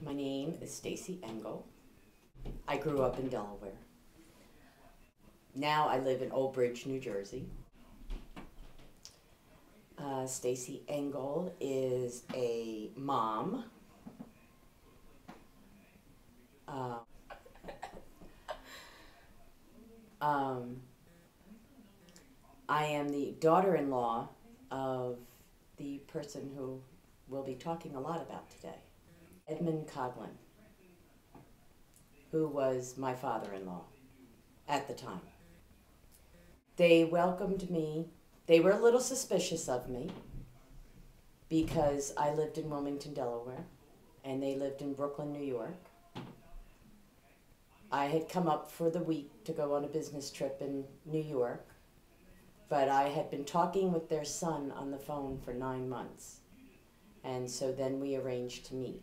My name is Stacy Engel. I grew up in Delaware. Now I live in Old Bridge, New Jersey. Stacy Engel is a mom. I am the daughter-in-law of the person who we'll be talking a lot about today, Edmund Coghlan, who was my father-in-law at the time. They welcomed me. They were a little suspicious of me because I lived in Wilmington, Delaware, and they lived in Brooklyn, New York. I had come up for the week to go on a business trip in New York, but I had been talking with their son on the phone for 9 months, and so then we arranged to meet.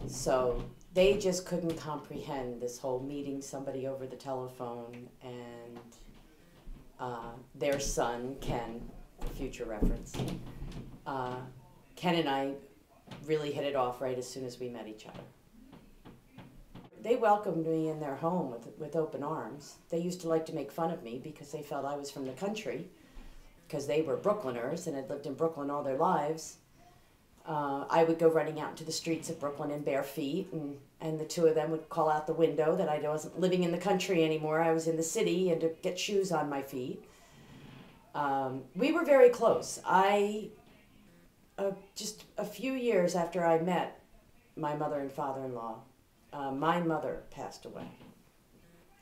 So they just couldn't comprehend this whole meeting somebody over the telephone, and their son, Ken, for future reference, Ken and I really hit it off right as soon as we met each other. They welcomed me in their home with open arms. They used to like to make fun of me because they felt I was from the country, because they were Brooklyners and had lived in Brooklyn all their lives. I would go running out into the streets of Brooklyn in bare feet, and the two of them would call out the window that I wasn't living in the country anymore. I was in the city, and to get shoes on my feet. We were very close. Just a few years after I met my mother and father-in-law, my mother passed away.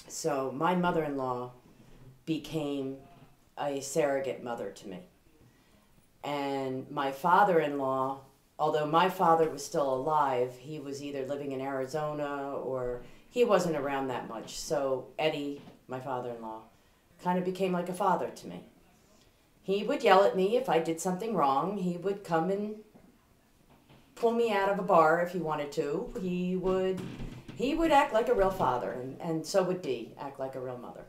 So my mother-in-law became a surrogate mother to me. And my father-in-law, although my father was still alive, he was either living in Arizona or he wasn't around that much. So Eddie, my father-in-law, kind of became like a father to me. He would yell at me if I did something wrong. He would come and pull me out of a bar if he wanted to. He would act like a real father, and so would Dee act like a real mother.